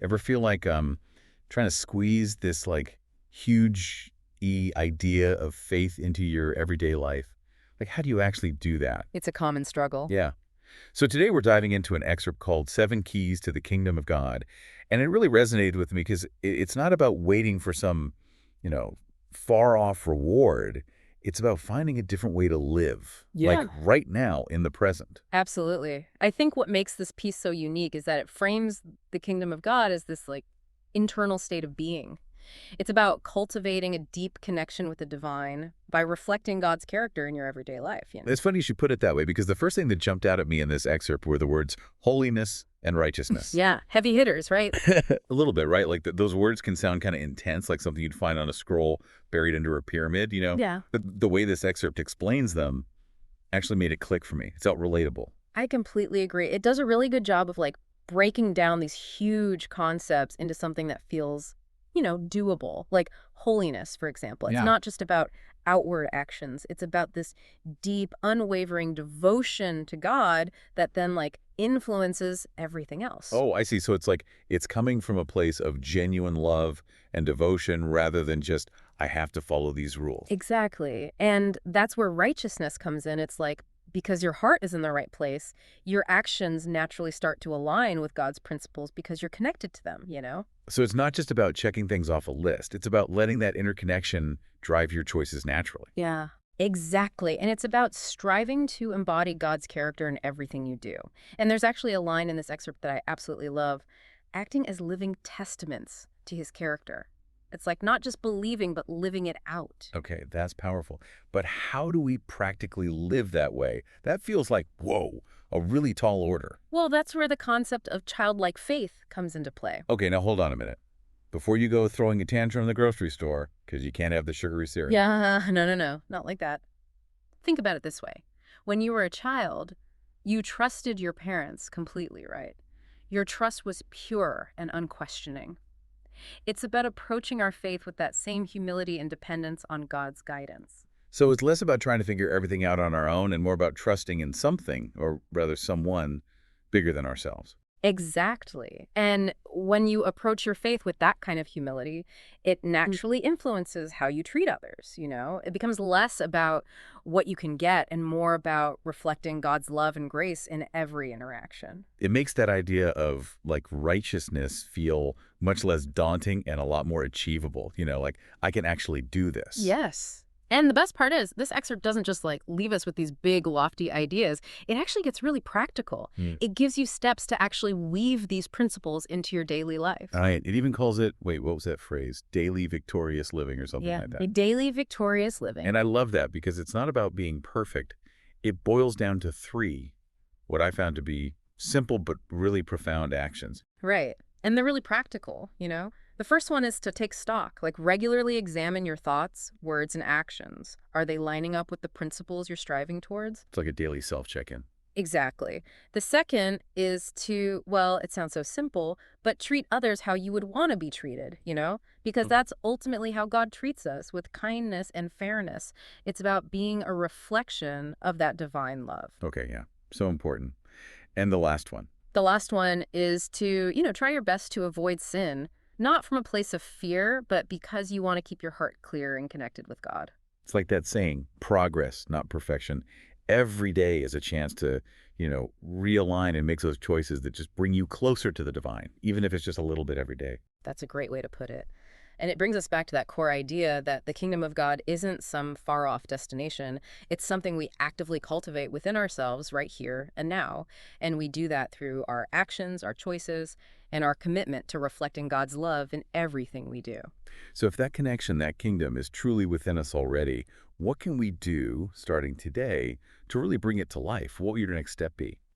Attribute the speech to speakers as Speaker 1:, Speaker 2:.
Speaker 1: Ever feel like trying to squeeze this like huge idea of faith into your everyday life? Like, how do you actually do that?
Speaker 2: It's a common struggle.
Speaker 1: Yeah. So today we're diving into an excerpt called Seven Keys to the Kingdom of God. And it really resonated with me because it's not about waiting for some, you know, far off reward. It's about finding a different way to live, like
Speaker 2: Yeah.
Speaker 1: right now in the present.
Speaker 2: Absolutely. I think what makes this piece so unique is that it frames the kingdom of God as this like internal state of being. It's about cultivating a deep connection with the divine by reflecting God's character in your everyday life.
Speaker 1: It's funny you should put it that way because the first thing that jumped out at me in this excerpt were the words holiness and righteousness.
Speaker 2: Yeah, heavy hitters, right?
Speaker 1: A little bit, right? Like those words can sound kind of intense, like something you'd find on a scroll buried under a pyramid, you know?
Speaker 2: Yeah.
Speaker 1: But the way this excerpt explains them actually made it click for me. It felt relatable.
Speaker 2: I completely agree. It does a really good job of like breaking down these huge concepts into something that feels, doable. Like holiness, for example. It's
Speaker 1: Yeah.
Speaker 2: not just about outward actions. It's about this deep, unwavering devotion to God that then like influences everything else.
Speaker 1: Oh, I see. So it's like it's coming from a place of genuine love and devotion rather than just, I have to follow these rules.
Speaker 2: Exactly. And that's where righteousness comes in. It's like because your heart is in the right place, your actions naturally start to align with God's principles because you're connected to them.
Speaker 1: So it's not just about checking things off a list. It's about letting that interconnection drive your choices naturally.
Speaker 2: Yeah. Exactly. And it's about striving to embody God's character in everything you do. And there's actually a line in this excerpt that I absolutely love, acting as living testaments to his character. It's like not just believing, but living it out.
Speaker 1: Okay, that's powerful. But how do we practically live that way? That feels like, whoa, a really tall order.
Speaker 2: Well, that's where the concept of childlike faith comes into play.
Speaker 1: Okay, now hold on a minute. Before you go throwing a tantrum in the grocery store, because you can't have the sugary syrup.
Speaker 2: Yeah, no, not like that. Think about it this way. When you were a child, you trusted your parents completely, right? Your trust was pure and unquestioning. It's about approaching our faith with that same humility and dependence on God's guidance.
Speaker 1: So it's less about trying to figure everything out on our own and more about trusting in something, or rather someone, bigger than ourselves.
Speaker 2: Exactly. And when you approach your faith with that kind of humility, it naturally influences how you treat others. It becomes less about what you can get and more about reflecting God's love and grace in every interaction.
Speaker 1: It makes that idea of like righteousness feel much less daunting and a lot more achievable. Like I can actually do this.
Speaker 2: Yes. And the best part is, this excerpt doesn't just like leave us with these big, lofty ideas. It actually gets really practical. It gives you steps to actually weave these principles into your daily life.
Speaker 1: All right. It even calls it, wait, what was that phrase? Daily victorious living or something like
Speaker 2: A
Speaker 1: that.
Speaker 2: daily victorious living.
Speaker 1: And I love that because it's not about being perfect. It boils down to three, what I found to be simple but really profound actions.
Speaker 2: Right. And they're really practical. The first one is to take stock, like regularly examine your thoughts, words, and actions. Are they lining up with the principles you're striving towards?
Speaker 1: It's like a daily self-check-in.
Speaker 2: Exactly. The second is to, well, it sounds so simple, but treat others how you would want to be treated, because that's ultimately how God treats us, with kindness and fairness. It's about being a reflection of that divine love.
Speaker 1: Okay, yeah. So important. And the last one.
Speaker 2: The last one is to, try your best to avoid sin, not from a place of fear, but because you want to keep your heart clear and connected with God.
Speaker 1: It's like that saying, progress, not perfection. Every day is a chance to, realign and make those choices that just bring you closer to the divine, even if it's just a little bit every day.
Speaker 2: That's a great way to put it. And it brings us back to that core idea that the kingdom of God isn't some far-off destination. It's something we actively cultivate within ourselves right here and now. And we do that through our actions, our choices, and our commitment to reflecting God's love in everything we do.
Speaker 1: So if that connection, that kingdom is truly within us already, what can we do starting today to really bring it to life? What would your next step be?